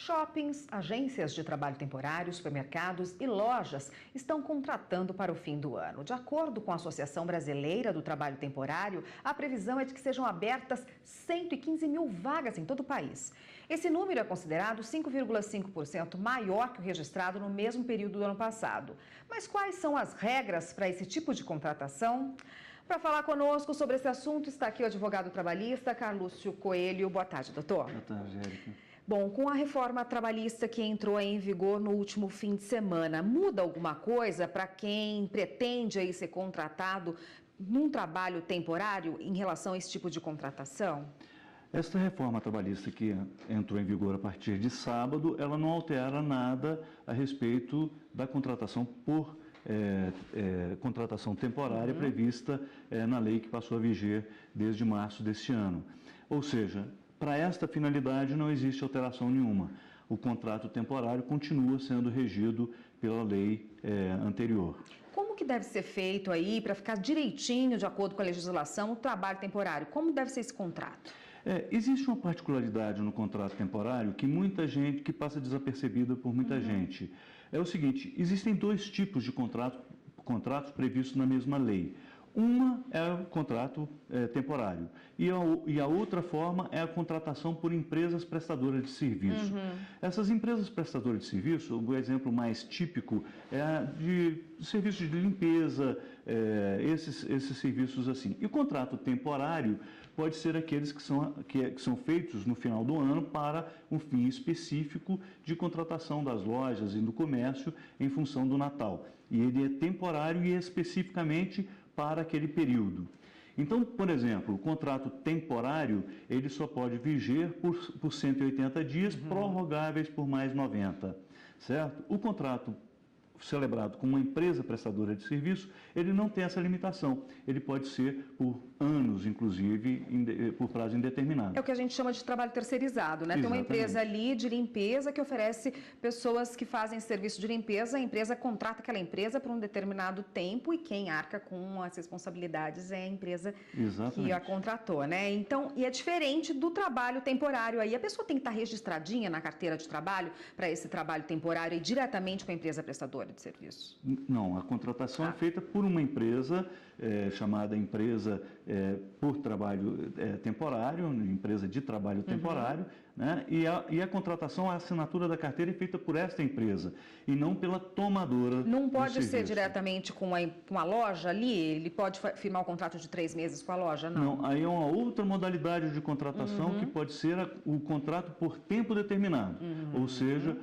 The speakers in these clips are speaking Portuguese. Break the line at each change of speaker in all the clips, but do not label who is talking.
Shoppings, agências de trabalho temporário, supermercados e lojas estão contratando para o fim do ano. De acordo com a Associação Brasileira do Trabalho Temporário, a previsão é de que sejam abertas 115 mil vagas em todo o país. Esse número é considerado 5,5% maior que o registrado no mesmo período do ano passado. Mas quais são as regras para esse tipo de contratação? Para falar conosco sobre esse assunto está aqui o advogado trabalhista Carlúcio Coelho. Boa tarde, doutor.
Boa tarde, Érica.
Bom, com a reforma trabalhista que entrou em vigor no último fim de semana, muda alguma coisa para quem pretende aí ser contratado num trabalho temporário em relação a esse tipo de contratação?
Esta reforma trabalhista que entrou em vigor a partir de sábado, ela não altera nada a respeito da contratação por contratação temporária prevista na lei que passou a viger desde março deste ano. Ou seja, para esta finalidade não existe alteração nenhuma. O contrato temporário continua sendo regido pela lei anterior.
Como que deve ser feito aí para ficar direitinho, de acordo com a legislação, o trabalho temporário? Como deve ser esse contrato?
Existe uma particularidade no contrato temporário que passa desapercebida por muita gente. É o seguinte, existem dois tipos de contratos previstos na mesma lei. Uma é o contrato temporário e a outra forma é a contratação por empresas prestadoras de serviço. Essas empresas prestadoras de serviço, o exemplo mais típico é de serviços de limpeza, esses serviços assim. E o contrato temporário pode ser aqueles que são feitos no final do ano para um fim específico de contratação das lojas e do comércio em função do Natal. E ele é temporário e especificamente para aquele período. Então, por exemplo, o contrato temporário, ele só pode viger por 180 dias, prorrogáveis por mais 90, certo? O contrato celebrado com uma empresa prestadora de serviço, ele não tem essa limitação. Ele pode ser por anos, inclusive, por prazo indeterminado.
É o que a gente chama de trabalho terceirizado, né? Tem uma empresa ali de limpeza que oferece pessoas que fazem serviço de limpeza, a empresa contrata aquela empresa por um determinado tempo e quem arca com as responsabilidades é a empresa que a contratou, né? Então, e é diferente do trabalho temporário aí. A pessoa tem que estar registradinha na carteira de trabalho para esse trabalho temporário e diretamente com a empresa prestadora de serviço?
Não, a contratação é feita por uma empresa chamada empresa por trabalho temporário, empresa de trabalho temporário, né? E a contratação, a assinatura da carteira é feita por esta empresa e não pela tomadora.
Não pode ser diretamente com a loja ali? Ele pode firmar um contrato de 3 meses com a loja?
Não, aí é uma outra modalidade de contratação que pode ser o contrato por tempo determinado. Ou seja,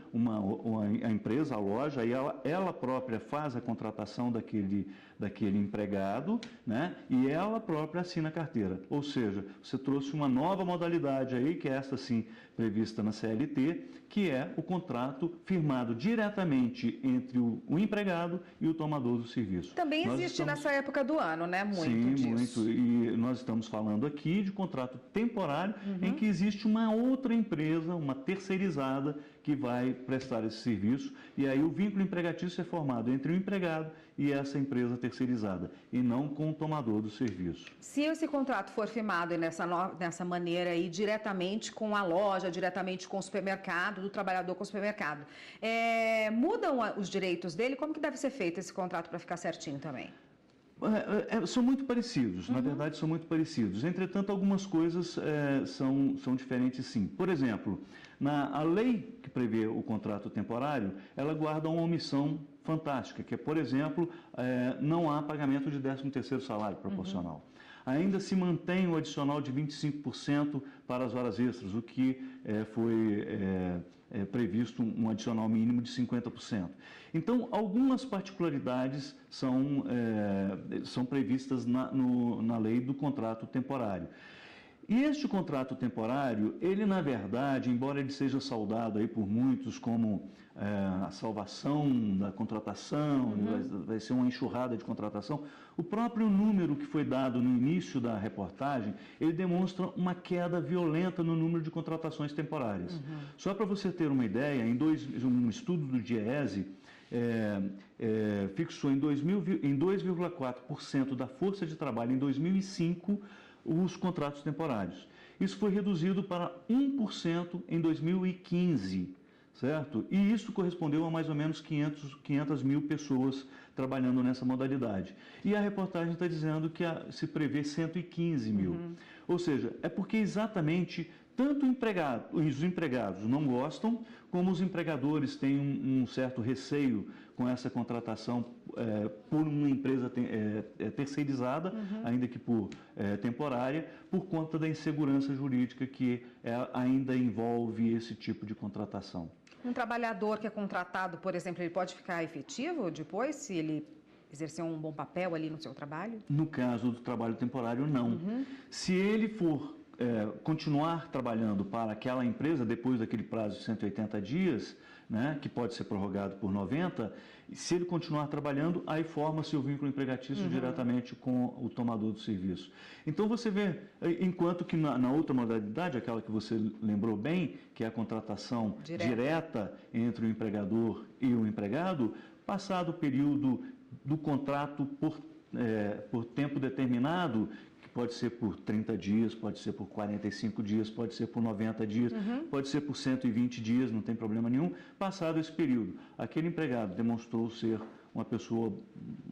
a empresa, a loja, aí ela própria faz a contratação daquele empregado, né? E ela própria assina a carteira. Ou seja, você trouxe uma nova modalidade aí, que é essa sim prevista na CLT, que é o contrato firmado diretamente entre o empregado e o tomador do serviço.
Também existe nessa época do ano, né? Muito disso.
Muito. E nós estamos falando aqui de contrato temporário em que existe uma outra empresa, uma terceirizada, que vai prestar esse serviço. E aí o vínculo empregatício é formado entre o empregado e essa empresa terceirizada, e não com o tomador do serviço.
Se esse contrato for firmado nessa maneira aí, diretamente com a loja, diretamente com o supermercado, do trabalhador com o supermercado, mudam os direitos dele? Como que deve ser feito esse contrato para ficar certinho também?
São muito parecidos, na verdade são muito parecidos. Entretanto, algumas coisas são diferentes sim. Por exemplo, a lei que prevê o contrato temporário, ela guarda uma omissão fantástica, que é, por exemplo, não há pagamento de 13º salário proporcional. Ainda se mantém o adicional de 25% para as horas extras, o que foi previsto um adicional mínimo de 50%. Então, algumas particularidades são previstas na lei do contrato temporário. E este contrato temporário, ele na verdade, embora ele seja saudado aí por muitos como a salvação da contratação, vai ser uma enxurrada de contratação, o próprio número que foi dado no início da reportagem, ele demonstra uma queda violenta no número de contratações temporárias. Só para você ter uma ideia, um estudo do DIEESE fixou em 2,4% da força de trabalho em 2005 os contratos temporários. Isso foi reduzido para 1% em 2015. certo? E isso correspondeu a mais ou menos 500 mil pessoas trabalhando nessa modalidade. E a reportagem está dizendo que se prevê 115 mil. Ou seja, é porque exatamente tanto os empregados não gostam, como os empregadores têm um certo receio com essa contratação por uma empresa terceirizada, ainda que por temporária, por conta da insegurança jurídica que ainda envolve esse tipo de contratação.
Um trabalhador que é contratado, por exemplo, ele pode ficar efetivo depois, se ele exercer um bom papel ali no seu trabalho?
No caso do trabalho temporário, não. Se ele for continuar trabalhando para aquela empresa depois daquele prazo de 180 dias, né, que pode ser prorrogado por 90, se ele continuar trabalhando, aí forma-se o vínculo empregatício diretamente com o tomador do serviço. Então você vê, enquanto que na outra modalidade, aquela que você lembrou bem, que é a contratação direta entre o empregador e o empregado, passado o período do contrato por tempo determinado, pode ser por 30 dias, pode ser por 45 dias, pode ser por 90 dias, pode ser por 120 dias, não tem problema nenhum. Passado esse período, aquele empregado demonstrou ser uma pessoa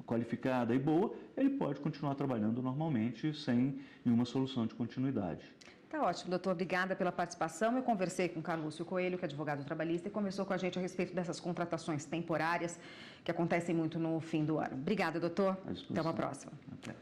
qualificada e boa, ele pode continuar trabalhando normalmente, sem nenhuma solução de continuidade.
Tá ótimo, doutor. Obrigada pela participação. Eu conversei com Carlúcio Coelho, que é advogado trabalhista, e conversou com a gente a respeito dessas contratações temporárias que acontecem muito no fim do ano. Obrigada, doutor. Até uma próxima.
Até.